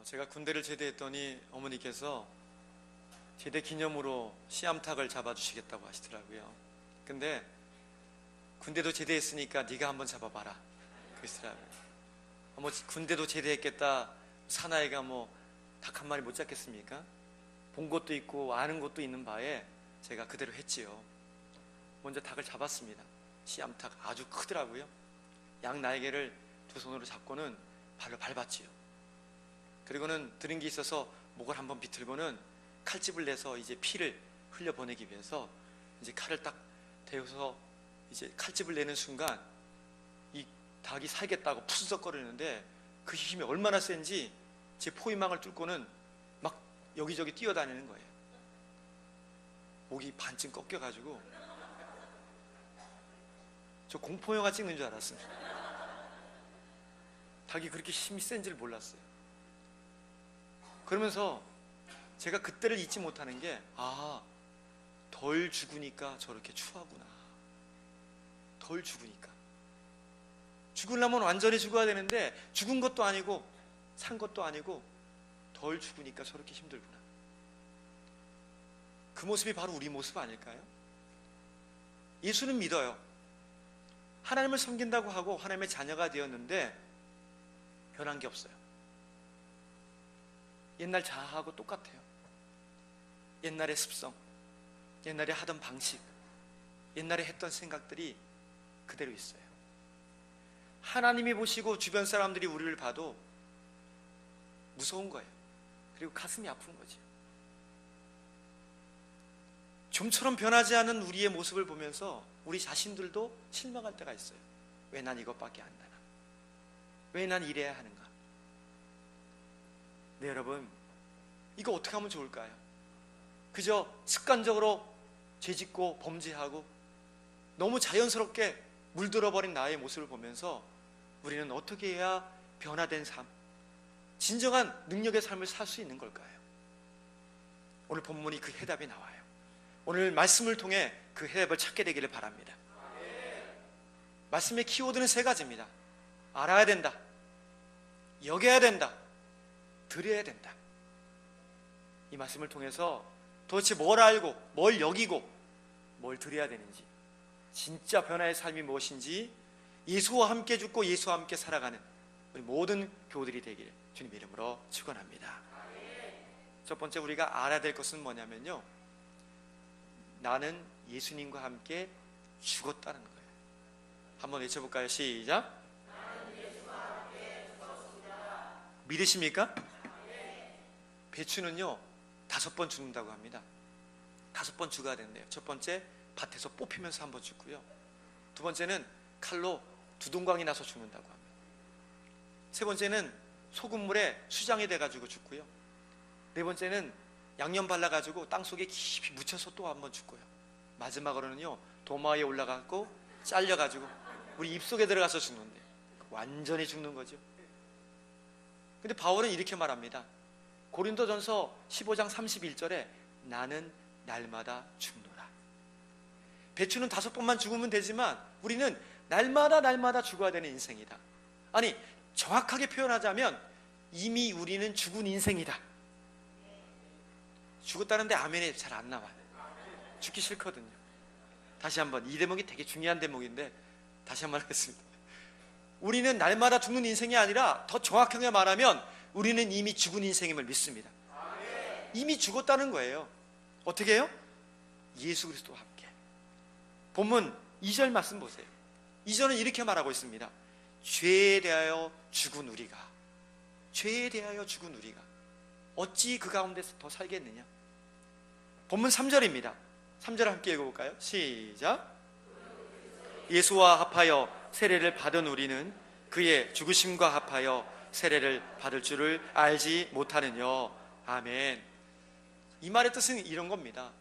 제가 군대를 제대했더니 어머니께서 제대 기념으로 씨암탉을 잡아주시겠다고 하시더라고요. 근데 군대도 제대했으니까 네가 한번 잡아봐라 그러시더라고요. 군대도 제대했겠다 사나이가 닭 한 마리 못 잡겠습니까? 본 것도 있고 아는 것도 있는 바에 제가 그대로 했지요. 먼저 닭을 잡았습니다. 씨암탉 아주 크더라고요. 양 날개를 두 손으로 잡고는 발로 밟았지요. 그리고는 들은 게 있어서 목을 한번 비틀고는 칼집을 내서 이제 피를 흘려보내기 위해서 이제 칼을 딱 대어서 이제 칼집을 내는 순간 이 닭이 살겠다고 푸스덕거리는데 그 힘이 얼마나 센지 제 포위망을 뚫고는 막 여기저기 뛰어다니는 거예요. 목이 반쯤 꺾여가지고 저 공포영화 찍는 줄 알았습니다. 닭이 그렇게 힘이 센지를 몰랐어요. 그러면서 제가 그때를 잊지 못하는 게 덜 죽으니까 저렇게 추하구나. 덜 죽으니까. 죽으려면 완전히 죽어야 되는데 죽은 것도 아니고 산 것도 아니고 덜 죽으니까 저렇게 힘들구나. 그 모습이 바로 우리 모습 아닐까요? 예수는 믿어요. 하나님을 섬긴다고 하고 하나님의 자녀가 되었는데 변한 게 없어요. 옛날 자아하고 똑같아요. 옛날의 습성, 옛날에 하던 방식, 옛날에 했던 생각들이 그대로 있어요. 하나님이 보시고 주변 사람들이 우리를 봐도 무서운 거예요. 그리고 가슴이 아픈 거죠. 좀처럼 변하지 않은 우리의 모습을 보면서 우리 자신들도 실망할 때가 있어요. 왜 난 이것밖에 안 되나? 왜 난 이래야 하는가? 네, 여러분, 이거 어떻게 하면 좋을까요? 그저 습관적으로 죄짓고 범죄하고 너무 자연스럽게 물들어버린 나의 모습을 보면서 우리는 어떻게 해야 변화된 삶, 진정한 능력의 삶을 살 수 있는 걸까요? 오늘 본문이 그 해답이 나와요. 오늘 말씀을 통해 그 해답을 찾게 되기를 바랍니다. 말씀의 키워드는 세 가지입니다. 알아야 된다, 여겨야 된다, 드려야 된다. 이 말씀을 통해서 도대체 뭘 알고 뭘 여기고 뭘 드려야 되는지, 진짜 변화의 삶이 무엇인지, 예수와 함께 죽고 예수와 함께 살아가는 우리 모든 교우들이 되기를 주님 이름으로 축원합니다. 첫 번째 우리가 알아야 될 것은 뭐냐면요, 나는 예수님과 함께 죽었다는 거예요. 한번 외쳐볼까요? 시작. 믿으십니까? 배추는요 5번 죽는다고 합니다. 5번 죽어야 된대요. 첫 번째 밭에서 뽑히면서 한번 죽고요, 두 번째는 칼로 두동강이 나서 죽는다고 합니다. 세 번째는 소금물에 수장이 돼가지고 죽고요, 네 번째는 양념 발라가지고 땅속에 깊이 묻혀서 또 한번 죽고요, 마지막으로는요 도마 위에 올라가고 잘려가지고 우리 입속에 들어가서 죽는데 완전히 죽는 거죠. 근데 바울은 이렇게 말합니다. 고린도전서 15장 31절에 나는 날마다 죽노라. 배추는 5번만 죽으면 되지만 우리는 날마다 죽어야 되는 인생이다. 아니, 정확하게 표현하자면 이미 우리는 죽은 인생이다. 죽었다는데 아멘이 잘 안 나와요. 죽기 싫거든요. 다시 한번, 이 대목이 되게 중요한 대목인데 다시 한번 하겠습니다. 우리는 날마다 죽는 인생이 아니라 더 정확하게 말하면 우리는 이미 죽은 인생임을 믿습니다. 이미 죽었다는 거예요. 어떻게 해요? 예수 그리스도와 함께. 본문 2절 말씀 보세요. 2절은 이렇게 말하고 있습니다. 죄에 대하여 죽은 우리가, 죄에 대하여 죽은 우리가 어찌 그 가운데서 더 살겠느냐. 본문 3절입니다. 3절 함께 읽어볼까요? 시작. 예수와 합하여 세례를 받은 우리는 그의 죽으심과 합하여 세례를 받을 줄을 알지 못하느냐. 아멘. 이 말의 뜻은 이런 겁니다.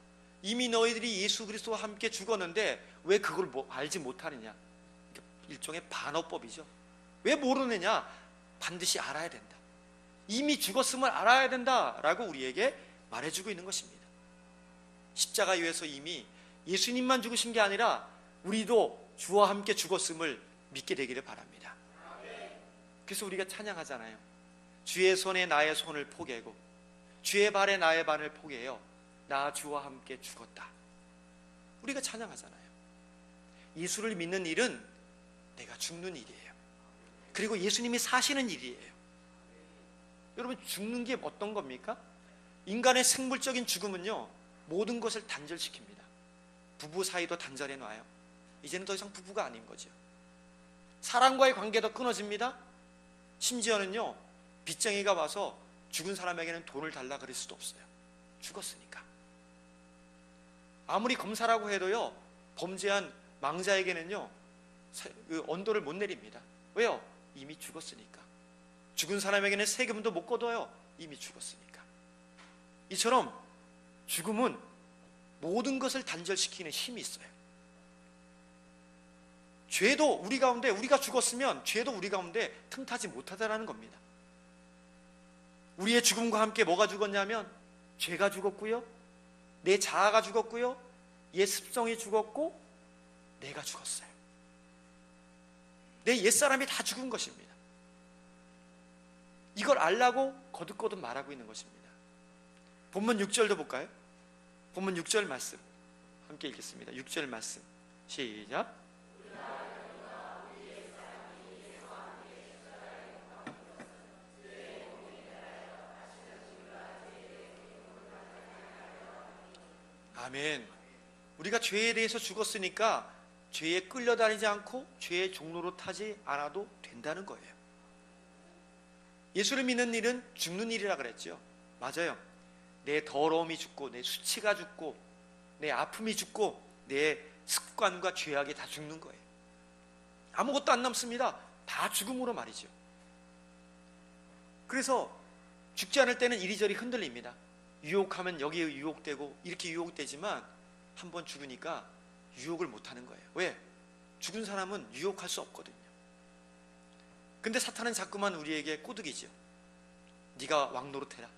이미 너희들이 예수 그리스도와 함께 죽었는데 왜 그걸 알지 못하느냐. 일종의 반어법이죠. 왜 모르느냐? 반드시 알아야 된다. 이미 죽었음을 알아야 된다라고 우리에게 말해주고 있는 것입니다. 십자가 위에서 이미 예수님만 죽으신 게 아니라 우리도 주와 함께 죽었음을 믿게 되기를 바랍니다. 그래서 우리가 찬양하잖아요. 주의 손에 나의 손을 포개고 주의 발에 나의 발을 포개어 나 주와 함께 죽었다. 우리가 찬양하잖아요. 예수를 믿는 일은 내가 죽는 일이에요. 그리고 예수님이 사시는 일이에요. 여러분, 죽는 게 어떤 겁니까? 인간의 생물적인 죽음은요, 모든 것을 단절시킵니다. 부부 사이도 단절해 놔요. 이제는 더 이상 부부가 아닌 거죠. 사람과의 관계도 끊어집니다. 심지어는요, 빚쟁이가 와서 죽은 사람에게는 돈을 달라 그럴 수도 없어요. 죽었으니까. 아무리 검사라고 해도요, 범죄한 망자에게는요, 언도를 못 내립니다. 왜요? 이미 죽었으니까. 죽은 사람에게는 세금도 못 걷어요. 이미 죽었으니까. 이처럼 죽음은 모든 것을 단절시키는 힘이 있어요. 죄도 우리 가운데, 우리가 죽었으면 죄도 우리 가운데 틈타지 못하다라는 겁니다. 우리의 죽음과 함께 뭐가 죽었냐면 죄가 죽었고요, 내 자아가 죽었고요, 옛 습성이 죽었고, 내가 죽었어요. 내 옛사람이 다 죽은 것입니다. 이걸 알라고 거듭거듭 말하고 있는 것입니다. 본문 6절도 볼까요? 본문 6절 말씀 함께 읽겠습니다. 6절 말씀 시작. 아멘. 우리가 죄에 대해서 죽었으니까 죄에 끌려다니지 않고 죄의 종로로 타지 않아도 된다는 거예요. 예수를 믿는 일은 죽는 일이라 그랬죠. 맞아요. 내 더러움이 죽고, 내 수치가 죽고, 내 아픔이 죽고, 내 습관과 죄악이 다 죽는 거예요. 아무것도 안 남습니다. 다 죽음으로 말이죠. 그래서 죽지 않을 때는 이리저리 흔들립니다. 유혹하면 여기에 유혹되고 이렇게 유혹되지만 한번 죽으니까 유혹을 못하는 거예요. 왜? 죽은 사람은 유혹할 수 없거든요. 근데 사탄은 자꾸만 우리에게 꼬드기죠. 네가 왕노릇해라.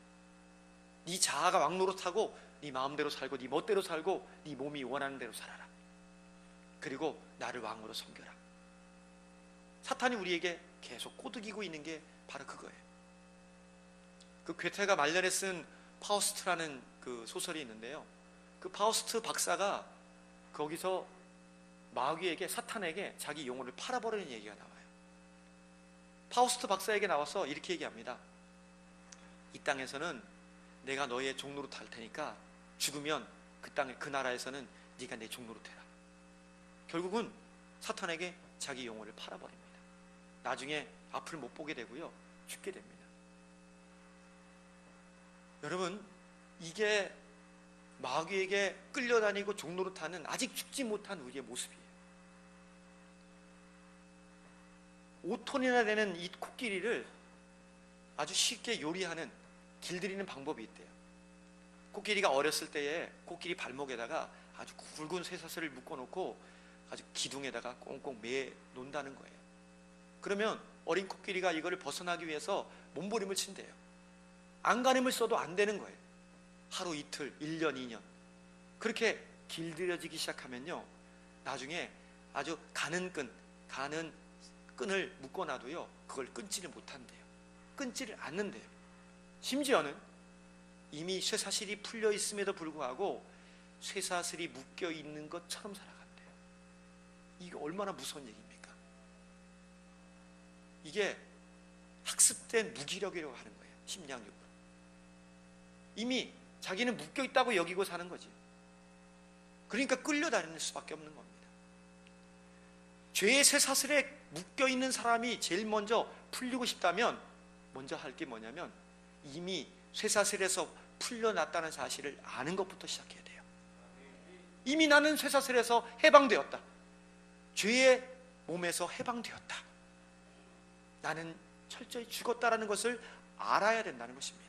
네 자아가 왕노릇하고 네 마음대로 살고 네 멋대로 살고 네 몸이 원하는 대로 살아라. 그리고 나를 왕으로 섬겨라. 사탄이 우리에게 계속 꼬드기고 있는 게 바로 그거예요. 그 괴테가 말년에 쓴 파우스트라는 그 소설이 있는데요, 그 파우스트 박사가 거기서 마귀에게, 사탄에게 자기 영혼을 팔아버리는 얘기가 나와요. 파우스트 박사에게 나와서 이렇게 얘기합니다. 이 땅에서는 내가 너의 종로로 탈 테니까 죽으면 그 땅에, 그 나라에서는 네가 내 종로로 되라. 결국은 사탄에게 자기 영혼을 팔아버립니다. 나중에 앞을 못 보게 되고요, 죽게 됩니다. 여러분, 이게 마귀에게 끌려다니고 종로로 타는 아직 죽지 못한 우리의 모습이에요. 5톤이나 되는 이 코끼리를 아주 쉽게 요리하는, 길들이는 방법이 있대요. 코끼리가 어렸을 때에 코끼리 발목에다가 아주 굵은 쇠사슬을 묶어놓고 아주 기둥에다가 꽁꽁 매 놓는다는 거예요. 그러면 어린 코끼리가 이거를 벗어나기 위해서 몸부림을 친대요. 안간힘을 써도 안 되는 거예요. 하루 이틀, 1년, 2년 그렇게 길들여지기 시작하면요, 나중에 아주 가는 끈을 묶어놔도요, 그걸 끊지를 못한대요. 끊지를 않는데요. 심지어는 이미 쇠사슬이 풀려 있음에도 불구하고 쇠사슬이 묶여 있는 것처럼 살아간대요. 이게 얼마나 무서운 얘기입니까? 이게 학습된 무기력이라고 하는 거예요. 심리학적으로. 이미 자기는 묶여 있다고 여기고 사는 거지. 그러니까 끌려다니는 수밖에 없는 겁니다. 죄의 쇠사슬에 묶여 있는 사람이 제일 먼저 풀리고 싶다면 먼저 할 게 뭐냐면 이미 쇠사슬에서 풀려났다는 사실을 아는 것부터 시작해야 돼요. 이미 나는 쇠사슬에서 해방되었다. 죄의 몸에서 해방되었다. 나는 철저히 죽었다라는 것을 알아야 된다는 것입니다.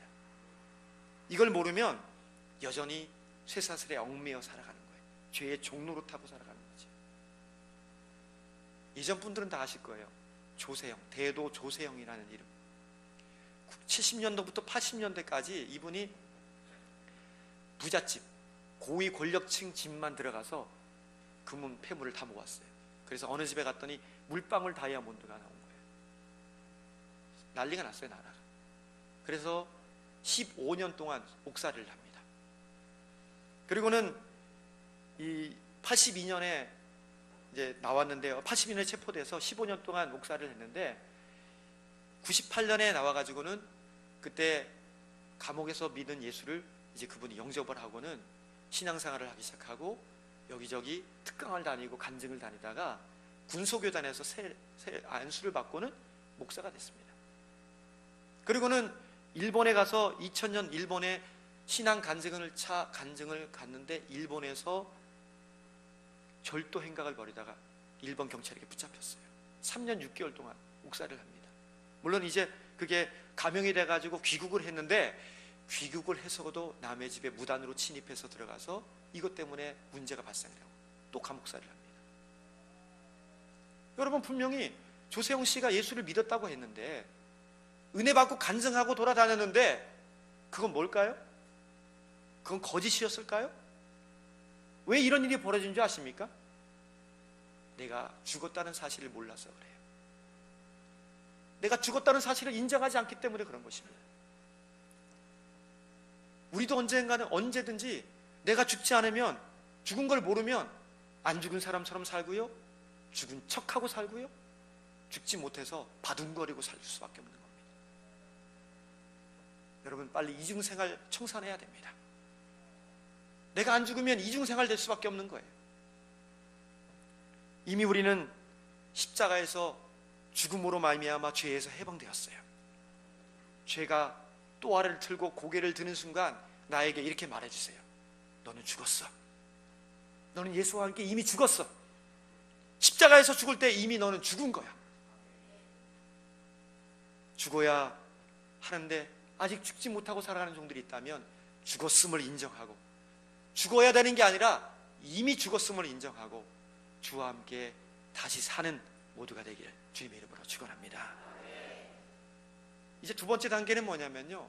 이걸 모르면 여전히 쇠사슬에 얽매여 살아가는 거예요. 죄의 종로로 타고 살아가는 거죠. 이전 분들은 다 아실 거예요. 조세형, 대도 조세형이라는 이름. 70년도부터 80년대까지 이분이 부잣집, 고위 권력층 집만 들어가서 금은 폐물을 다 모았어요. 그래서 어느 집에 갔더니 물방울 다이아몬드가 나온 거예요. 난리가 났어요, 나라가. 그래서 15년 동안 옥살이를 합니다. 그리고는 이 82년에 이제 나왔는데요. 82년에 체포돼서 15년 동안 옥살이를 했는데 98년에 나와가지고는 그때 감옥에서 믿은 예수를 이제 그분이 영접을 하고는 신앙생활을 하기 시작하고 여기저기 특강을 다니고 간증을 다니다가 군소교단에서 새 안수를 받고는 목사가 됐습니다. 그리고는 일본에 가서 2000년 일본에 신앙 간증을 갔는데 일본에서 절도 행각을 벌이다가 일본 경찰에게 붙잡혔어요. 3년 6개월 동안 옥살이를 합니다. 물론 이제 그게 감형이 돼가지고 귀국을 했는데 귀국을 해서도 남의 집에 무단으로 침입해서 들어가서 이것 때문에 문제가 발생을 하고 또 감옥살이를 합니다. 여러분, 분명히 조세용 씨가 예수를 믿었다고 했는데 은혜 받고 간증하고 돌아다녔는데 그건 뭘까요? 그건 거짓이었을까요? 왜 이런 일이 벌어진 줄 아십니까? 내가 죽었다는 사실을 몰라서 그래요. 내가 죽었다는 사실을 인정하지 않기 때문에 그런 것입니다. 우리도 언제든지 내가 죽지 않으면, 죽은 걸 모르면 안 죽은 사람처럼 살고요, 죽은 척하고 살고요, 죽지 못해서 바둥거리고 살 수밖에 없는 겁니다. 여러분, 빨리 이중생활 청산해야 됩니다. 내가 안 죽으면 이중생활 될 수밖에 없는 거예요. 이미 우리는 십자가에서 죽음으로 말미암아 죄에서 해방되었어요. 죄가 또아를 틀고 고개를 드는 순간 나에게 이렇게 말해주세요. 너는 죽었어. 너는 예수와 함께 이미 죽었어. 십자가에서 죽을 때 이미 너는 죽은 거야. 죽어야 하는데 아직 죽지 못하고 살아가는 종들이 있다면 죽었음을 인정하고, 죽어야 되는 게 아니라 이미 죽었음을 인정하고 주와 함께 다시 사는 모두가 되기를 주님의 이름으로 축원합니다. 이제 두 번째 단계는 뭐냐면요,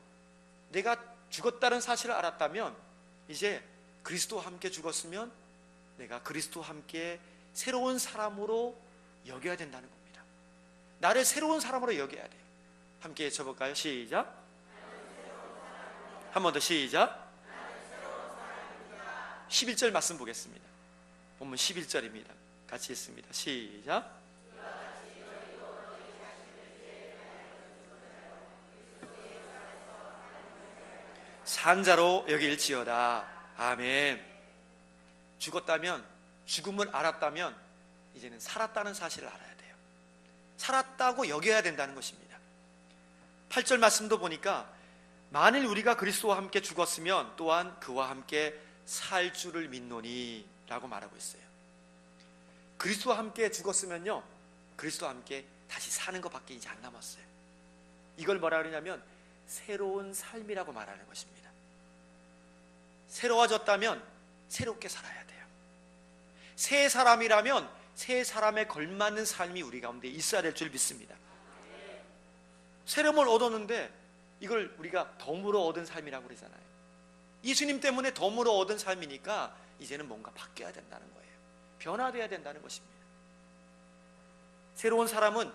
내가 죽었다는 사실을 알았다면 이제 그리스도와 함께 죽었으면 내가 그리스도와 함께 새로운 사람으로 여겨야 된다는 겁니다. 나를 새로운 사람으로 여겨야 돼요. 함께 외쳐볼까요? 시작. 한 번 더 시작. 11절 말씀 보겠습니다. 본문 11절입니다. 같이 읽습니다. 시작. 산자로 여길지어다. 아멘. 죽었다면, 죽음을 알았다면 이제는 살았다는 사실을 알아야 돼요. 살았다고 여겨야 된다는 것입니다. 8절 말씀도 보니까 만일 우리가 그리스도와 함께 죽었으면 또한 그와 함께 살 줄을 믿노니 라고 말하고 있어요. 그리스도와 함께 죽었으면요, 그리스도와 함께 다시 사는 것밖에 이제 안 남았어요. 이걸 뭐라 그러냐면 새로운 삶이라고 말하는 것입니다. 새로워졌다면 새롭게 살아야 돼요. 새 사람이라면 새 사람에 걸맞는 삶이 우리 가운데 있어야 될 줄 믿습니다. 새로움을 얻었는데 이걸 우리가 덤으로 얻은 삶이라고 그러잖아요. 예수님 때문에 덤으로 얻은 삶이니까 이제는 뭔가 바뀌어야 된다는 거예요. 변화되어야 된다는 것입니다. 새로운 사람은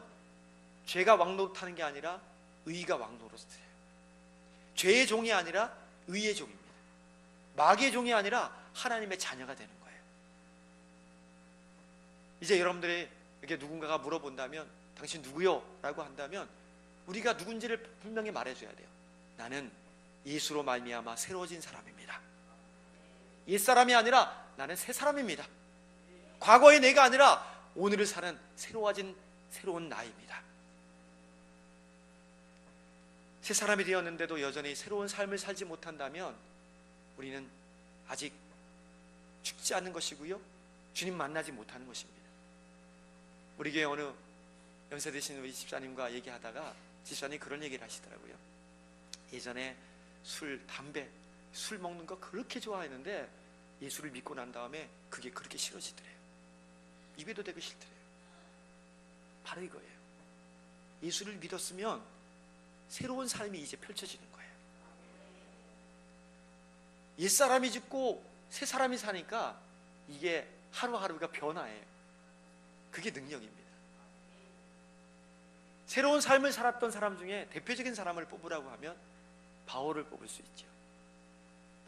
죄가 왕노릇하는 게 아니라 의가 왕노릇을 해요. 죄의 종이 아니라 의의 종입니다. 마귀의 종이 아니라 하나님의 자녀가 되는 거예요. 이제 여러분들이 이렇게 누군가가 물어본다면 당신 누구요? 라고 한다면 우리가 누군지를 분명히 말해줘야 돼요. 나는 예수로 말미암아 새로워진 사람입니다. 옛사람이 아니라 나는 새 사람입니다. 과거의 내가 아니라 오늘을 사는 새로운 나입니다. 새 사람이 되었는데도 여전히 새로운 삶을 살지 못한다면 우리는 아직 죽지 않는 것이고요, 주님 만나지 못하는 것입니다. 우리 교회 어느 연세 드신 우리 집사님과 얘기하다가 집사님이 그런 얘기를 하시더라고요. 예전에 술, 담배, 술 먹는 거 그렇게 좋아했는데 예수를 믿고 난 다음에 그게 그렇게 싫어지더래요. 입에도 대고 싫더래요. 바로 이거예요. 예수를 믿었으면 새로운 삶이 이제 펼쳐지는 거예요. 옛사람이 죽고 새 사람이 사니까 이게 하루하루가 변화예요. 그게 능력입니다. 새로운 삶을 살았던 사람 중에 대표적인 사람을 뽑으라고 하면 바울을 뽑을 수 있죠.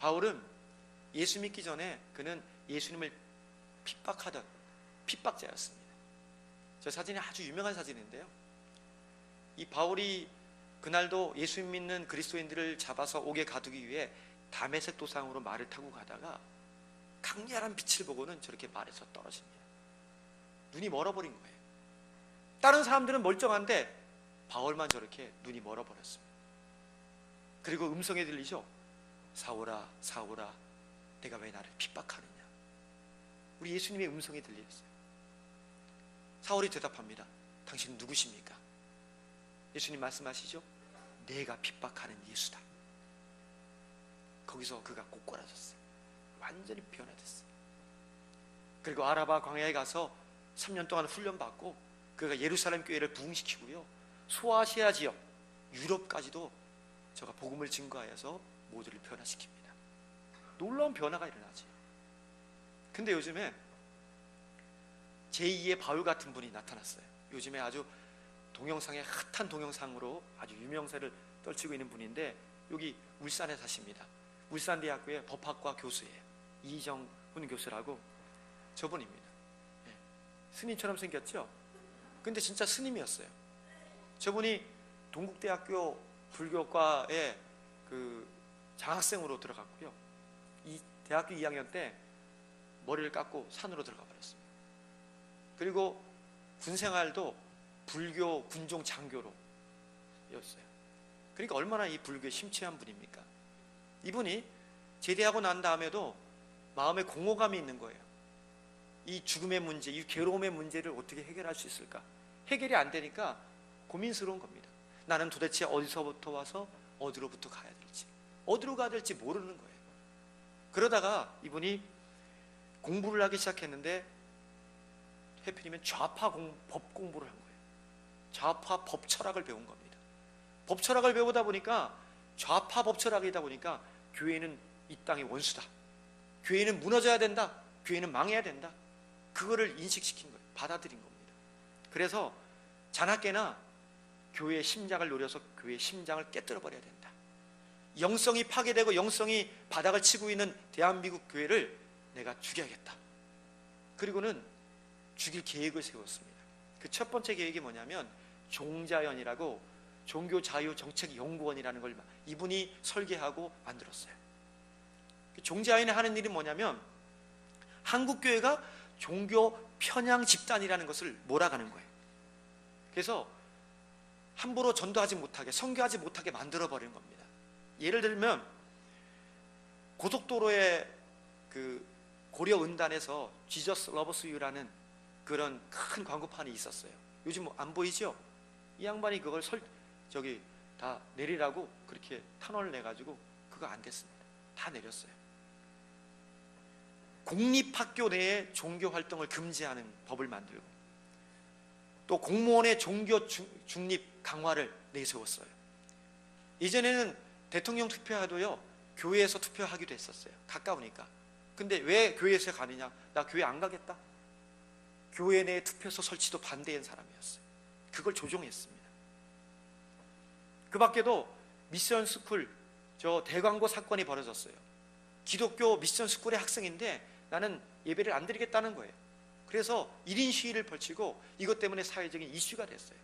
바울은 예수 믿기 전에 그는 예수님을 핍박하던 핍박자였습니다. 저 사진이 아주 유명한 사진인데요, 이 바울이 그날도 예수 믿는 그리스도인들을 잡아서 옥에 가두기 위해 다메섹 도상으로 말을 타고 가다가 강렬한 빛을 보고는 저렇게 말에서 떨어집니다. 눈이 멀어버린 거예요. 다른 사람들은 멀쩡한데 바울만 저렇게 눈이 멀어버렸습니다. 그리고 음성이 들리죠. 사울아, 사울아, 내가 왜 나를 핍박하느냐. 우리 예수님의 음성이 들렸어요. 사울이 대답합니다. 당신 누구십니까? 예수님 말씀하시죠. 내가 핍박하는 예수다. 거기서 그가 꼬꾸라졌어요. 완전히 변화됐어요. 그리고 아라바 광야에 가서 3년 동안 훈련받고 그가 예루살렘 교회를 부흥시키고요, 소아시아 지역, 유럽까지도 저가 복음을 증거하여서 모두를 변화시킵니다. 놀라운 변화가 일어나지. 근데 요즘에 제2의 바울 같은 분이 나타났어요. 요즘에 아주 동영상에 핫한 동영상으로 아주 유명세를 떨치고 있는 분인데, 여기 울산에 사십니다. 울산대학교의 법학과 교수예요. 이정훈 교수라고. 저분입니다. 네. 스님처럼 생겼죠? 근데 진짜 스님이었어요. 저분이 동국대학교 불교과에 그 장학생으로 들어갔고요, 이 대학교 2학년 때 머리를 깎고 산으로 들어가 버렸습니다. 그리고 군생활도 불교 군종 장교로 였어요. 그러니까 얼마나 이 불교에 심취한 분입니까? 이분이 제대하고 난 다음에도 마음에 공허감이 있는 거예요. 이 죽음의 문제, 이 괴로움의 문제를 어떻게 해결할 수 있을까? 해결이 안 되니까 고민스러운 겁니다. 나는 도대체 어디서부터 와서 어디로부터 가야 될지, 어디로 가야 될지 모르는 거예요. 그러다가 이분이 공부를 하기 시작했는데 해필이면 좌파 법 공부를 한 거예요. 좌파 법 철학을 배운 겁니다. 법 철학을 배우다 보니까, 좌파 법 철학이다 보니까 교회는 이 땅의 원수다, 교회는 무너져야 된다, 교회는 망해야 된다, 그거를 인식시킨 거예요. 받아들인 겁니다. 그래서 자나깨나 교회의 심장을 노려서 교회의 심장을 깨뜨려 버려야 된다. 영성이 파괴되고 영성이 바닥을 치고 있는 대한민국 교회를 내가 죽여야겠다. 그리고는 죽일 계획을 세웠습니다. 그 첫 번째 계획이 뭐냐면 종자연이라고 종교자유정책연구원이라는 걸 이분이 설계하고 만들었어요. 종자연이 하는 일이 뭐냐면 한국교회가 종교 편향 집단이라는 것을 몰아가는 거예요. 그래서 함부로 전도하지 못하게, 선교하지 못하게 만들어버리는 겁니다. 예를 들면 고속도로에 그 고려 은단에서 Jesus loves you라는 그런 큰 광고판이 있었어요. 요즘 안 보이죠? 이 양반이 그걸 다 내리라고 그렇게 탄원을 내가지고 그거 안 됐습니다. 다 내렸어요. 공립학교 내에 종교 활동을 금지하는 법을 만들고, 또 공무원의 종교 중립 강화를 내세웠어요. 이전에는 대통령 투표하도요 교회에서 투표하기도 했었어요. 가까우니까. 근데 왜 교회에서 가느냐? 나 교회 안 가겠다. 교회 내 투표소 설치도 반대한 사람이었어요. 그걸 조종했습니다. 그 밖에도 미션 스쿨, 저 대광고 사건이 벌어졌어요. 기독교 미션 스쿨의 학생인데 나는 예배를 안 드리겠다는 거예요. 그래서 1인 시위를 펼치고 이것 때문에 사회적인 이슈가 됐어요.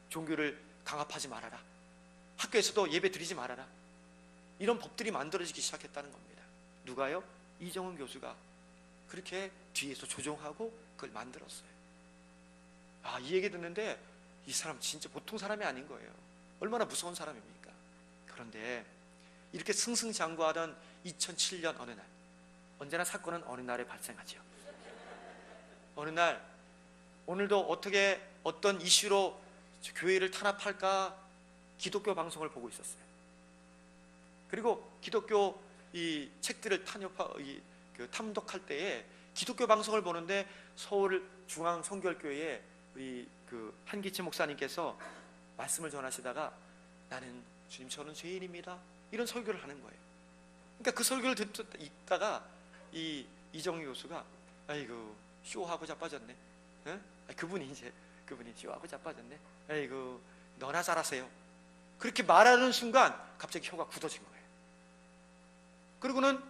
종교를 강압하지 말아라, 학교에서도 예배 드리지 말아라, 이런 법들이 만들어지기 시작했다는 겁니다. 누가요? 이정훈 교수가 그렇게 뒤에서 조종하고 그걸 만들었어요. 이 얘기 듣는데 이 사람 진짜 보통 사람이 아닌 거예요. 얼마나 무서운 사람입니까? 그런데 이렇게 승승장구하던 2007년 어느 날, 언제나 사건은 어느 날에 발생하죠. 어느 날, 오늘도 어떻게 어떤 이슈로 교회를 탄압할까 기독교 방송을 보고 있었어요. 그리고 기독교 이 책들을 탐독할 때에 기독교 방송을 보는데 서울 중앙 성결교회에 우리 그 한기치 목사님께서 말씀을 전하시다가 나는 주님 저는 죄인입니다, 이런 설교를 하는 거예요. 그러니까 그 설교를 듣다가 이정희 교수가 아이고 쇼하고 자빠졌네. 그분이 쇼하고 자빠졌네. 아이고 너나 잘하세요. 그렇게 말하는 순간 갑자기 혀가 굳어진 거예요. 그리고는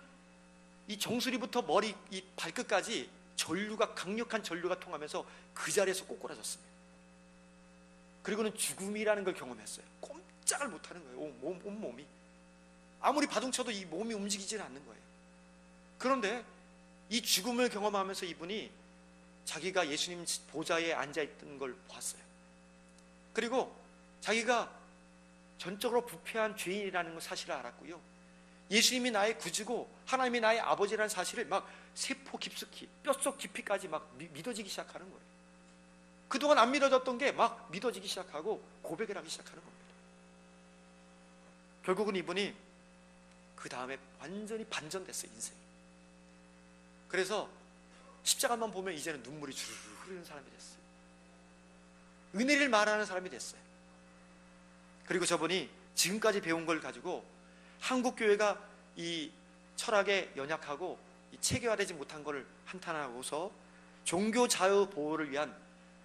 이 정수리부터 머리, 이 발끝까지 전류가, 강력한 전류가 통하면서 그 자리에서 꼬꾸라졌습니다. 그리고는 죽음이라는 걸 경험했어요. 꼼짝을 못하는 거예요. 온몸이. 아무리 바둥쳐도 이 몸이 움직이지는 않는 거예요. 그런데 이 죽음을 경험하면서 이분이 자기가 예수님 보좌에 앉아있던 걸 보았어요. 그리고 자기가 전적으로 부패한 죄인이라는 사실을 알았고요, 예수님이 나의 구주고 하나님이 나의 아버지라는 사실을 막 세포 깊숙이, 뼛속 깊이까지 막 믿어지기 시작하는 거예요. 그동안 안 믿어졌던 게 막 믿어지기 시작하고 고백을 하기 시작하는 겁니다. 결국은 이분이 그 다음에 완전히 반전됐어요, 인생이. 그래서 십자가만 보면 이제는 눈물이 주르르 흐르는 사람이 됐어요. 은혜를 말하는 사람이 됐어요. 그리고 저분이 지금까지 배운 걸 가지고 한국교회가 이 철학에 연약하고 이 체계화되지 못한 것을 한탄하고서 종교 자유 보호를 위한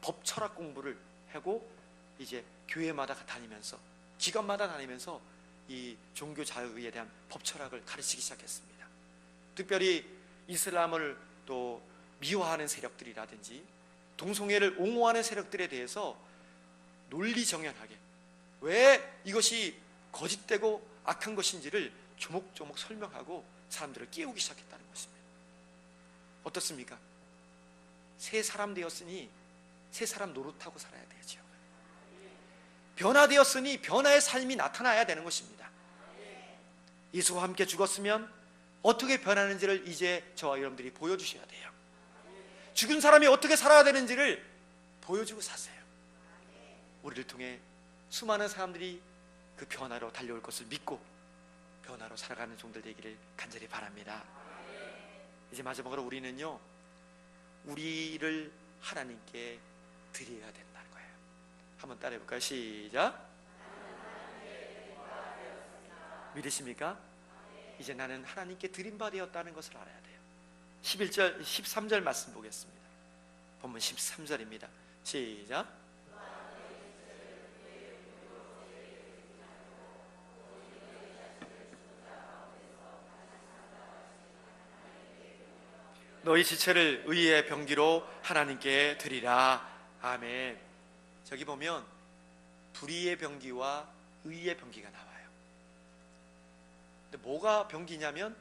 법 철학 공부를 하고 이제 교회마다 다니면서, 기관마다 다니면서 이 종교 자유에 대한 법 철학을 가르치기 시작했습니다. 특별히 이슬람을 또 미화하는 세력들이라든지 동성애를 옹호하는 세력들에 대해서 논리정연하게 왜 이것이 거짓되고 악한 것인지를 조목조목 설명하고 사람들을 깨우기 시작했다는 것입니다. 어떻습니까? 새 사람 되었으니 새 사람 노릇하고 살아야 되죠. 변화되었으니 변화의 삶이 나타나야 되는 것입니다. 예수와 함께 죽었으면 어떻게 변하는지를 이제 저와 여러분들이 보여주셔야 돼요. 죽은 사람이 어떻게 살아야 되는지를 보여주고 사세요. 우리를 통해 수많은 사람들이 그 변화로 달려올 것을 믿고 변화로 살아가는 종들 되기를 간절히 바랍니다. 이제 마지막으로 우리는요, 우리를 하나님께 드려야 된다는 거예요. 한번 따라해 볼까요? 시작. 믿으십니까? 이제 나는 하나님께 드림바 되었다는 것을 알아야 돼요. 11절, 13절 말씀 보겠습니다. 본문 13절입니다. 시작. 너희 지체를 의의 병기로 하나님께 드리라. 아멘. 저기 보면 불의의 병기와 의의 병기가 나와요. 근데 뭐가 병기냐면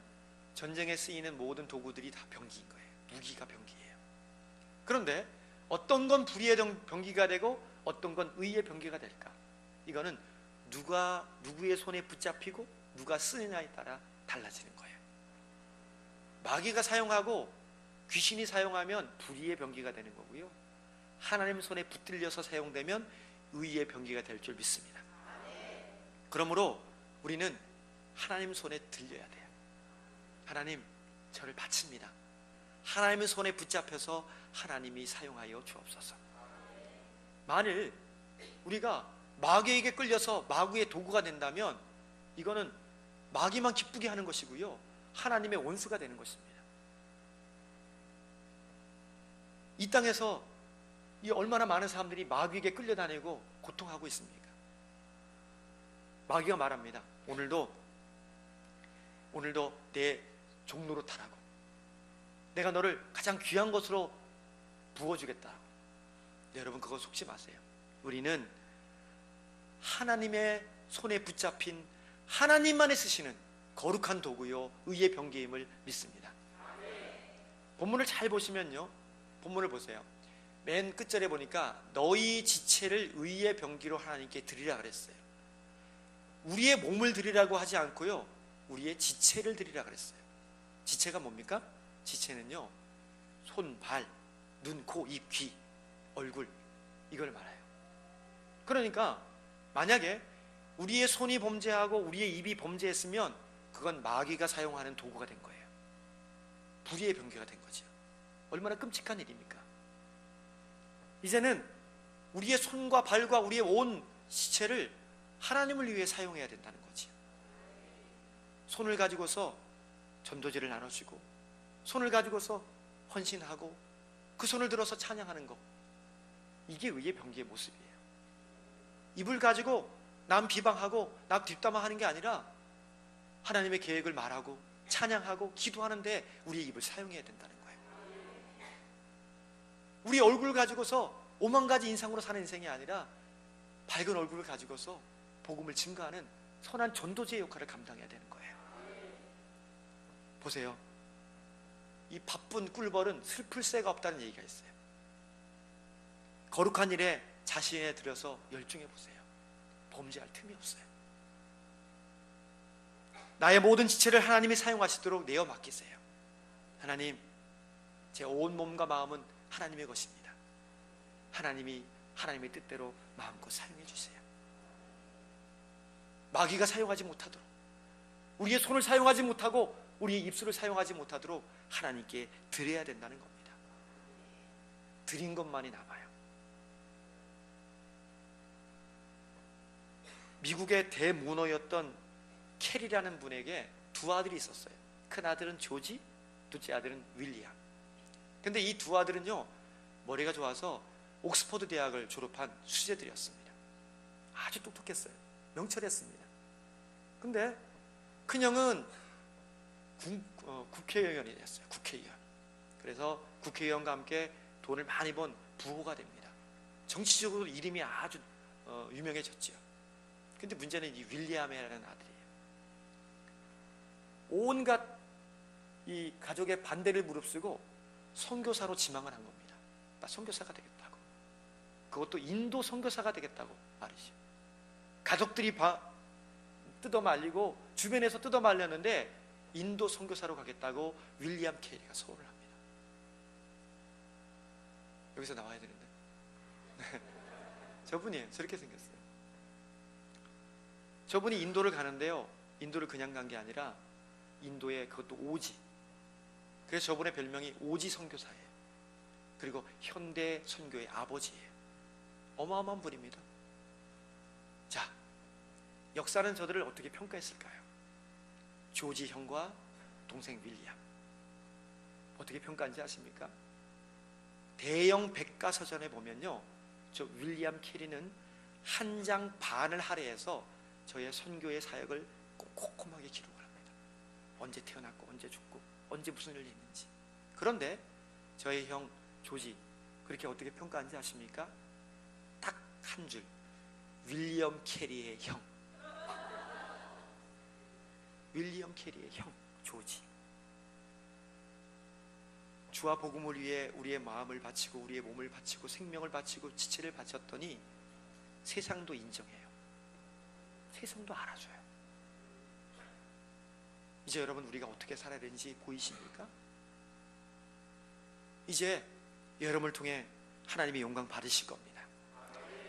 전쟁에 쓰이는 모든 도구들이 다 병기인 거예요. 무기가 병기예요. 그런데 어떤 건 불의의 병기가 되고 어떤 건 의의 병기가 될까? 이거는 누구의 손에 붙잡히고 누가 쓰느냐에 따라 달라지는 거예요. 마귀가 사용하고 귀신이 사용하면 불의의 병기가 되는 거고요, 하나님 손에 붙들려서 사용되면 의의 병기가 될 줄 믿습니다. 그러므로 우리는 하나님 손에 들려야 돼요. 하나님, 저를 바칩니다. 하나님의 손에 붙잡혀서 하나님이 사용하여 주옵소서. 만일 우리가 마귀에게 끌려서 마귀의 도구가 된다면 이거는 마귀만 기쁘게 하는 것이고요, 하나님의 원수가 되는 것입니다. 이 땅에서 이 얼마나 많은 사람들이 마귀에게 끌려다니고 고통하고 있습니까? 마귀가 말합니다. 오늘도 내 종로로 타라고. 내가 너를 가장 귀한 것으로 부어주겠다. 네, 여러분 그거 속지 마세요. 우리는 하나님의 손에 붙잡힌 하나님만이 쓰시는 거룩한 도구요 의의 병기임을 믿습니다. 본문을 잘 보시면요, 본문을 보세요. 맨 끝절에 보니까 너희 지체를 의의 병기로 하나님께 드리라 그랬어요. 우리의 몸을 드리라고 하지 않고요, 우리의 지체를 드리라 그랬어요. 지체가 뭡니까? 지체는요, 손, 발, 눈, 코, 입, 귀, 얼굴, 이걸 말해요. 그러니까 만약에 우리의 손이 범죄하고 우리의 입이 범죄했으면 그건 마귀가 사용하는 도구가 된 거예요. 불의의 병기가 된 거죠. 얼마나 끔찍한 일입니까? 이제는 우리의 손과 발과 우리의 온 지체를 하나님을 위해 사용해야 된다는 거지. 손을 가지고서 전도지를 나눠주고, 손을 가지고서 헌신하고, 그 손을 들어서 찬양하는 것, 이게 의의 병기의 모습이에요. 입을 가지고 남 비방하고 남 뒷담화하는 게 아니라 하나님의 계획을 말하고 찬양하고 기도하는데 우리의 입을 사용해야 된다는 거예요. 우리 얼굴을 가지고서 오만 가지 인상으로 사는 인생이 아니라 밝은 얼굴을 가지고서 복음을 증거하는 선한 전도자의 역할을 감당해야 되는 거예요. 보세요. 이 바쁜 꿀벌은 슬플 새가 없다는 얘기가 있어요. 거룩한 일에 자신에 들여서 열중해 보세요. 범죄할 틈이 없어요. 나의 모든 지체를 하나님이 사용하시도록 내어 맡기세요. 하나님, 제 온 몸과 마음은 하나님의 것입니다. 하나님이 하나님의 뜻대로 마음껏 사용해 주세요. 마귀가 사용하지 못하도록, 우리의 손을 사용하지 못하고 우리의 입술을 사용하지 못하도록 하나님께 드려야 된다는 겁니다. 드린 것만이 남아요. 미국의 대문어였던 캐리라는 분에게 두 아들이 있었어요. 큰 아들은 조지, 둘째 아들은 윌리엄. 근데 이 두 아들은요, 머리가 좋아서 옥스퍼드 대학을 졸업한 수재들이었습니다. 아주 똑똑했어요. 명철했습니다. 근데 큰형은 국회의원이 됐어요. 국회의원. 그래서 국회의원과 함께 돈을 많이 번 부호가 됩니다. 정치적으로 이름이 아주 유명해졌죠. 근데 문제는 이 윌리엄이라는 아들이에요. 온갖 이 가족의 반대를 무릅쓰고 선교사로 지망을 한 겁니다. 나 선교사가 되겠다고. 그것도 인도 선교사가 되겠다고 말이죠. 가족들이 뜯어말리고 주변에서 뜯어말렸는데 인도 선교사로 가겠다고 윌리엄 캐리가 서울을 합니다. 여기서 나와야 되는데 저분이에요. 저렇게 생겼어요. 저분이 인도를 가는데요, 인도를 그냥 간 게 아니라 인도의 그것도 오지. 그래서 저분의 별명이 오지 선교사예요. 그리고 현대 선교의 아버지예요. 어마어마한 분입니다. 자, 역사는 저들을 어떻게 평가했을까요? 조지 형과 동생 윌리엄 어떻게 평가한지 아십니까? 대형 백과사전에 보면요, 저 윌리엄 캐리는 한 장 반을 할애해서 저의 선교의 사역을 꼼꼼하게 기록을 합니다. 언제 태어났고 언제 죽고 언제 무슨 일이 있는지. 그런데 저의 형 조지 그렇게 어떻게 평가한지 아십니까? 딱 한 줄, 윌리엄 캐리의 형. 윌리엄 캐리의 형 조지. 주와 복음을 위해 우리의 마음을 바치고 우리의 몸을 바치고 생명을 바치고 지체를 바쳤더니 세상도 인정해요. 세상도 알아줘요. 이제 여러분 우리가 어떻게 살아야 되는지 보이십니까? 이제 여러분을 통해 하나님의 영광 받으실 겁니다.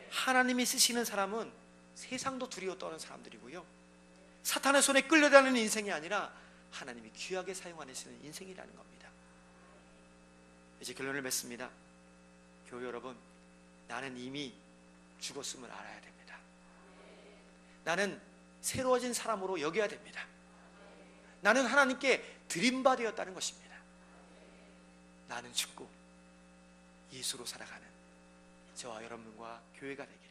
하나님이 쓰시는 사람은 세상도 두려워 떠는 사람들이고요, 사탄의 손에 끌려다니는 인생이 아니라 하나님이 귀하게 사용하시는 인생이라는 겁니다. 이제 결론을 맺습니다. 교회 여러분, 나는 이미 죽었음을 알아야 됩니다. 나는 새로워진 사람으로 여겨야 됩니다. 나는 하나님께 드림바 되었다는 것입니다. 나는 죽고 예수로 살아가는 저와 여러분과 교회가 되게